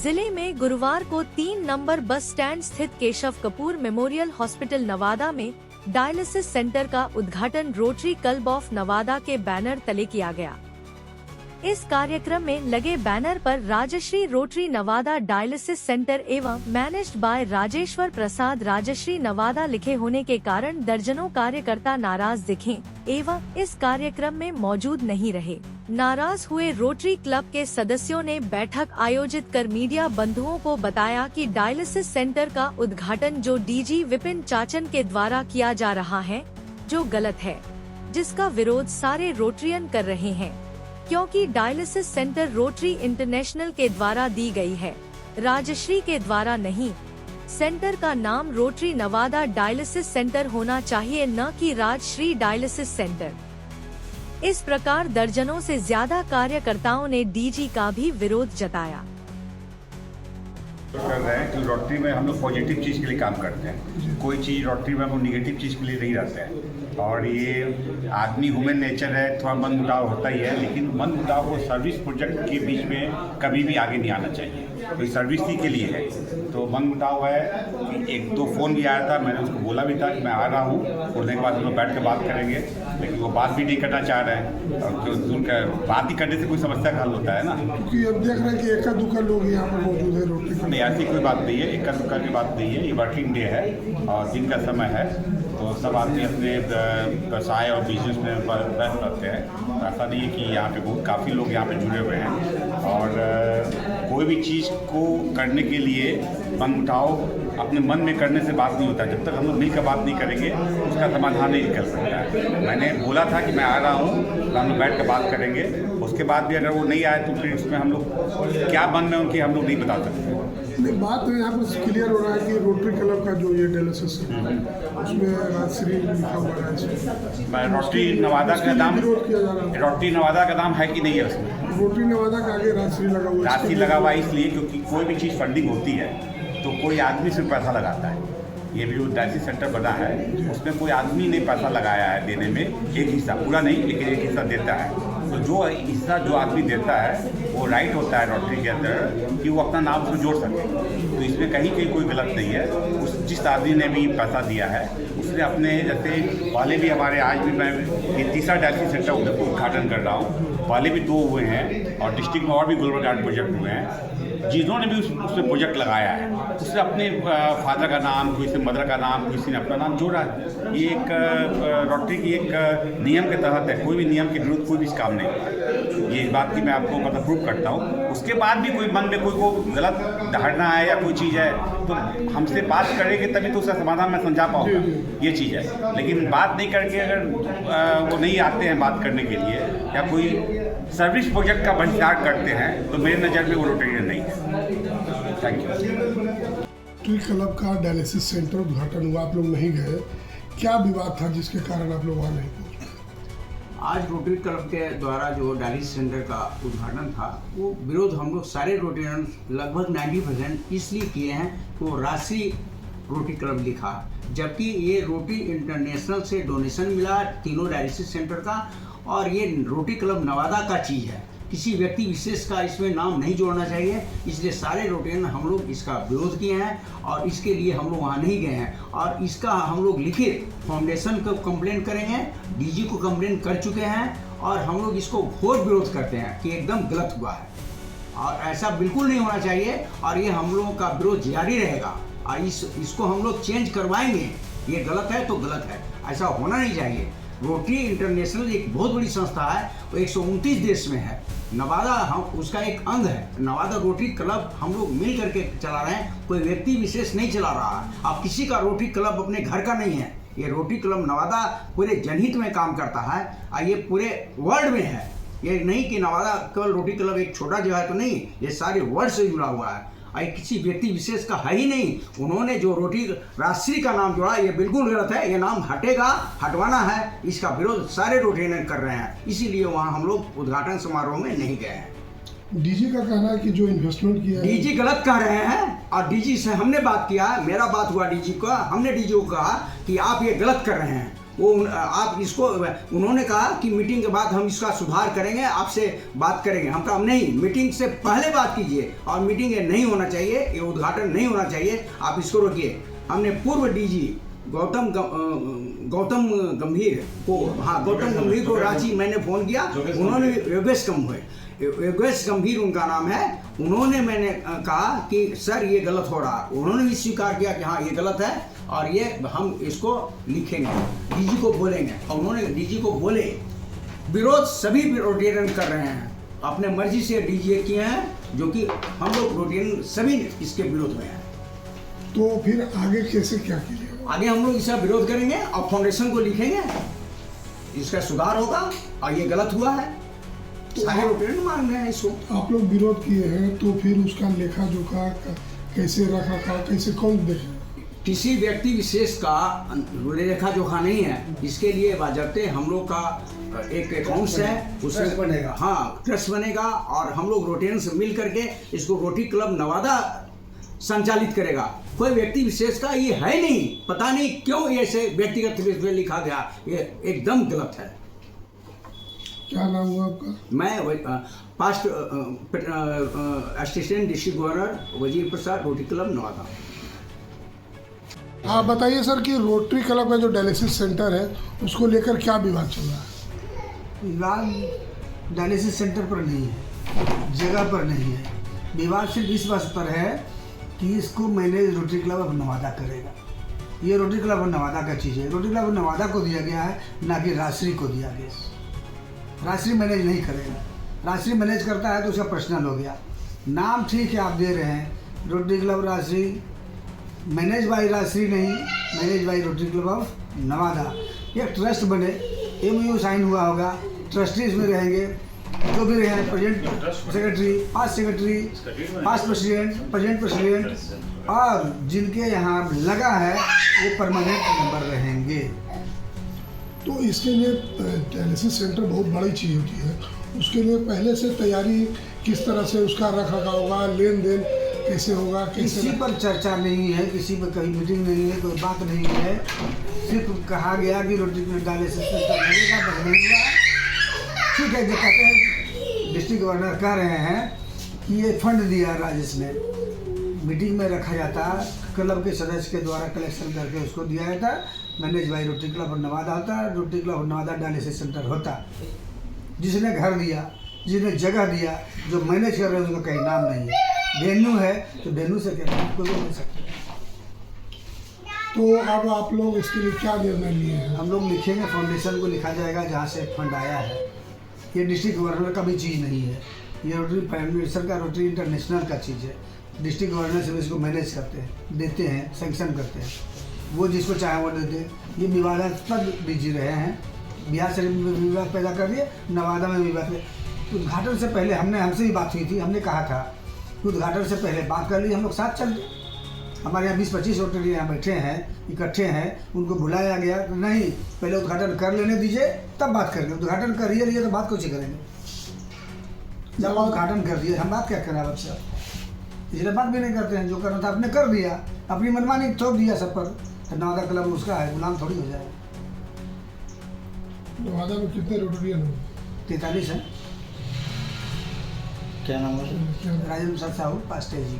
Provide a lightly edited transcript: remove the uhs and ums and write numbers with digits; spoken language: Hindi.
जिले में गुरुवार को 3 नंबर बस स्टैंड स्थित केशव कपूर मेमोरियल हॉस्पिटल नवादा में डायलिसिस सेंटर का उद्घाटन रोटरी क्लब ऑफ नवादा के बैनर तले किया गया। इस कार्यक्रम में लगे बैनर पर Rajshree Rotary Nawada dialysis centre एवं मैनेज्ड बाय राजेश्वर प्रसाद राजश्री नवादा लिखे होने के कारण दर्जनों कार्यकर्ता नाराज दिखे एवं इस कार्यक्रम में मौजूद नहीं रहे। नाराज हुए रोटरी क्लब के सदस्यों ने बैठक आयोजित कर मीडिया बंधुओं को बताया कि डायलिसिस सेंटर का उद्घाटन जो डीजी विपिन चाचन के द्वारा किया जा रहा है, जो गलत है, जिसका विरोध सारे रोटरियन कर रहे हैं, क्योंकि डायलिसिस सेंटर रोटरी इंटरनेशनल के द्वारा दी गई है, राजश्री के द्वारा नहीं। सेंटर का नाम रोटरी नवादा डायलिसिस सेंटर होना चाहिए, न कि राजश्री डायलिसिस सेंटर। इस प्रकार दर्जनों से ज्यादा कार्यकर्ताओं ने डीजी का भी विरोध जताया। कर रहे हैं कि रोटरी में हम लोग पॉजिटिव चीज़ के लिए काम करते हैं, कोई चीज़ रोटरी में हम लोग निगेटिव चीज़ के लिए नहीं रहते हैं। और ये आदमी ह्यूमन नेचर है, थोड़ा मन मुटाव होता ही है, लेकिन मन मुटाव को सर्विस प्रोजेक्ट के बीच में कभी भी आगे नहीं आना चाहिए। तो सर्विस ही के लिए है, तो मन मुटाव है। एक दो फ़ोन भी आया था, मैंने उसको बोला भी था कि मैं आ रहा हूँ, बोलने के बाद हम लोग बैठ कर बात करेंगे, लेकिन वो बात भी नहीं करना चाह रहे हैं। और जो उनका बात ही करने से कोई समस्या का हल होता है ना, क्योंकि अब देख रहे हैं कि एका दुका लोग यहाँ पर मौजूद है रोटरी का। नहीं, ऐसी कोई बात नहीं है, इक्का दुक्का की बात नहीं है। ये वर्किंग डे है और दिन का समय है, तो सब आदमी अपने व्यवसाय और बिजनेस में व्यस्त रहते हैं। ऐसा नहीं है कि यहाँ पे बहुत काफ़ी लोग यहाँ पे जुड़े हुए हैं। और कोई भी चीज़ को करने के लिए मन उठाओ अपने मन में करने से बात नहीं होता। जब तक हम लोग मिलकर बात नहीं करेंगे उसका समाधान नहीं निकल सकता है। मैंने बोला था कि मैं आ रहा हूँ, तो हम लोग बैठ कर बात करेंगे। उसके बाद भी अगर वो नहीं आए तो फिर उसमें हम लोग क्या मन में उनकी हम लोग नहीं बता सकते। नहीं, बात तो यहाँ पर क्लियर हो रहा है कि रोटरी क्लब का जो ये डायलिसिस है उसमें राजश्री लिखा हुआ है। रोटरी नवादा का नाम, रोटरी नवादा का नाम है कि नहीं है उसमें? रोटरी नवादा का आगे राजश्री लगा हुआ है। राजश्री लगा हुआ है इसलिए क्योंकि कोई भी चीज़ फंडिंग होती है तो कोई आदमी सिर्फ पैसा लगाता है। ये भी जो डायलिसिस सेंटर बना है उसमें कोई आदमी ने पैसा लगाया है देने में, एक हिस्सा, पूरा नहीं लेकिन एक हिस्सा देता है। तो जो हिस्सा जो आदमी देता है वो राइट होता है रोटरी के अंदर कि वो अपना नाम उसमें जोड़ सके। तो इसमें कहीं कोई गलत नहीं है। उस जिस आदमी ने भी पैसा दिया है उसने अपने, जैसे पहले भी हमारे, आज भी मैं ये तीसरा डायलिसिस सेंटर उद्घाटन कर रहा हूँ, पहले भी 2 हुए हैं और डिस्ट्रिक्ट में और भी ग्लोबल गार्ड प्रोजेक्ट हुए हैं। जिन्होंने भी उसमें प्रोजेक्ट लगाया है उसने अपने फादर का नाम, किसी मदर का नाम, किसी ने अपना नाम जोड़ा है। ये एक रोटरी की एक नियम के तहत है, कोई भी नियम के विरुद्ध कोई भी काम नहीं है। ये बात की मैं आपको मतलब प्रूव करता हूँ। उसके बाद भी कोई मन में कोई को गलत धारणा है या कोई चीज़ है तो हमसे बात करेंगे तभी तो उसका समाधान मैं समझा पाऊँगा, ये चीज़ है। लेकिन बात नहीं करके अगर वो नहीं आते हैं बात करने के लिए या कोई सर्विस प्रोजेक्ट का बहिष्कार करते हैं तो मेरी नज़र में वो रोटेरियन नहीं है। Thank you. रोटरी क्लब का डायलिसिस सेंटर उद्घाटन हुआ, आप लोग नहीं गए, क्या विवाद था जिसके कारण आप लोग वहाँ नहीं पहुँचे? आज रोटरी क्लब के द्वारा जो डायलिसिस सेंटर का उद्घाटन था वो विरोध हम लोग सारे रोटरियन लगभग 90% इसलिए किए हैं कि वो राशि रोटरी क्लब लिखा, जबकि ये रोटरी इंटरनेशनल से डोनेशन मिला तीनों डायलिसिस सेंटर का और ये रोटरी क्लब नवादा का चीज़ है। किसी व्यक्ति विशेष का इसमें नाम नहीं जोड़ना चाहिए, इसलिए सारे रोटरियन हम लोग इसका विरोध किए हैं और इसके लिए हम लोग वहाँ नहीं गए हैं। और इसका हम लोग लिखित फाउंडेशन को कंप्लेंट करेंगे, डीजी को कंप्लेंट कर चुके हैं और हम लोग इसको घोर विरोध करते हैं कि एकदम गलत हुआ है और ऐसा बिल्कुल नहीं होना चाहिए और ये हम लोगों का विरोध जारी रहेगा और इसको हम लोग चेंज करवाएंगे। ये गलत है तो गलत है, ऐसा होना नहीं चाहिए। रोटरी इंटरनेशनल एक बहुत बड़ी संस्था है, वो 129 देश में है। नवादा हम उसका एक अंग है। नवादा रोटरी क्लब हम लोग मिल करके चला रहे हैं, कोई व्यक्ति विशेष नहीं चला रहा है। अब किसी का रोटरी क्लब अपने घर का नहीं है। ये रोटरी क्लब नवादा पूरे जनहित में काम करता है और ये पूरे वर्ल्ड में है। ये नहीं कि नवादा केवल रोटरी क्लब एक छोटा जगह तो नहीं, ये सारे वर्ल्ड से जुड़ा हुआ है। किसी व्यक्ति विशेष का है ही नहीं। उन्होंने जो रोटरी राजश्री का नाम जोड़ा ये बिल्कुल गलत है, ये नाम हटेगा, हटवाना है। इसका विरोध सारे रोटरियन कर रहे हैं, इसीलिए वहाँ हम लोग उद्घाटन समारोह में नहीं गए हैं। डीजी का कहना है कि जो इन्वेस्टमेंट किया है, डीजी गलत कह रहे हैं और डीजी से हमने बात किया, मेरा बात हुआ डीजी का, हमने डीजी को कहा कि आप ये गलत कर रहे हैं आप इसको, उन्होंने कहा कि मीटिंग के बाद हम इसका सुधार करेंगे, आपसे बात करेंगे। हम कहा नहीं, मीटिंग से पहले बात कीजिए और मीटिंग ये नहीं होना चाहिए, ये उद्घाटन नहीं होना चाहिए, आप इसको रोकिए। हमने पूर्व डीजी गौतम गंभीर को रांची मैंने फ़ोन किया, उन्होंने योगेश गंभीर उनका नाम है, उन्होंने मैंने कहा कि सर ये गलत हो रहा, उन्होंने भी स्वीकार किया कि हाँ ये गलत है और ये हम इसको लिखेंगे, डीजी को बोलेंगे। और उन्होंने डीजी को बोले, विरोध सभी रोटेरियन कर रहे हैं, अपने मर्जी से डीजी किए हैं, जो कि हम लोग रोटेरियन सभी इसके विरोध में हैं। तो फिर आगे कैसे क्या कीजिएगा? आगे हम लोग इसका विरोध करेंगे और फाउंडेशन को लिखेंगे, इसका सुधार होगा और ये गलत हुआ है, सारे रोटेरियन मान रहे हैं इसको। आप लोग विरोध किए हैं तो फिर उसका लेखा जोखा कैसे रखा था, कैसे कौन देखेगा? किसी व्यक्ति विशेष का लेखा जोखा नहीं है, इसके लिए बाज़ाब्ते हम लोग का एक अकाउंट्स है, उसमें बनेगा, हाँ ट्रस्ट बनेगा और हम लोग रोटेरियन से मिल करके इसको रोटरी क्लब नवादा संचालित करेगा। कोई व्यक्ति विशेष का ये है नहीं, पता नहीं क्यों ऐसे व्यक्तिगत बेस पे लिखा गया, ये एकदम गलत है। क्या नाम हुआ आपका? मैं पास्ट असिस्टेंट डिस्ट्रिक्ट गवर्नर वजीर प्रसाद, रोटरी क्लब नवादा। आप बताइए सर कि रोटरी क्लब का जो डायलिसिस सेंटर है उसको लेकर क्या विवाद चल रहा है? विवाद डायलिसिस सेंटर पर नहीं है, जगह पर नहीं है, विवाद सिर्फ इस बात पर है कि इसको manage rotary club of Nawada करेगा। ये रोटरी क्लब ऑफ नवादा का चीज़ है, रोटरी क्लब ऑफ नवादा को दिया गया है, ना कि राजश्री को दिया गया। राजश्री मैनेज नहीं करेगा, राजश्री मैनेज करता है तो उसका पर्सनल हो गया। नाम ठीक है आप दे रहे हैं, rotary club Rajshree, manage by Rajshree नहीं, manage by rotary club of Nawada. ये ट्रस्ट बने, MOU साइन हुआ होगा, ट्रस्टीज में रहेंगे, जो भी रहे, present secretary, past secretary, past president, present president, और जिनके यहाँ लगा है वो परमानेंट मेंबर रहेंगे। तो इसके लिए डायलिसिस सेंटर बहुत बड़ी चीज़ होती है, उसके लिए पहले से तैयारी किस तरह से उसका रख रखाव होगा, लेन देन कैसे होगा, किसी पर चर्चा नहीं है, किसी पर कहीं मीटिंग नहीं है, कोई बात नहीं है, सिर्फ कहा गया कि रोटरी डायलिसिस सेंटर लगेगा, बनेगा। ठीक है, जो कहते हैं डिस्ट्रिक्ट गवर्नर कह रहे हैं कि ये फंड दिया राजेश ने, मीटिंग में रखा जाता, क्लब के सदस्य के द्वारा कलेक्शन करके उसको दिया जाता, manage by rotary club of Nawada होता, rotary club of Nawada dialysis centre होता। जिसने घर दिया, जिसने जगह दिया, जो मैनेज कर रहे हैं उसका कहीं नाम नहीं है। वेन्यू है तो वेन्यू से कहते कोई बोल नहीं सकते। तो अब आप लोग इसके लिए क्या निर्णय लिए हैं? हम लोग लिखेंगे, फाउंडेशन को लिखा जाएगा जहाँ से फंड आया है। ये डिस्ट्रिक्ट गवर्नर का भी चीज़ नहीं है, ये रोटरी प्राइम मिनिस्टर का, रोटरी इंटरनेशनल का चीज़ है। डिस्ट्रिक्ट गवर्नर से इसको मैनेज करते हैं, देते हैं, सैंक्शन करते हैं, वो जिसको चाहे वो देते हैं। ये विवादास्पद डीजी रहे हैं, बिहार से विवाद पैदा कर दिए, नवादा में विवाद। उद्घाटन से पहले हमसे भी बात हुई थी, हमने कहा था कि उद्घाटन से पहले बात कर ली, हम लोग साथ चल दिए। हमारे यहाँ 20-25 रोटरी यहाँ बैठे हैं, इकट्ठे हैं, उनको बुलाया गया तो नहीं, पहले उद्घाटन कर लेने दीजिए तब बात करेंगे। उद्घाटन कर लिए तो बात कुछ ही करेंगे। जब उद्घाटन कर दिए हम बात क्या करें आपसे? इसलिए बात भी नहीं करते हैं, जो करना था आपने कर दिया, अपनी मनमानी थोप दिया सब पर। नवादा क्लब उसका है, गुलाम थोड़ी हो जाए। नवादा में कितने रोटरियन हो? 43 है। क्या नाम है? राजेंद्र साहू, पास्ट है जी।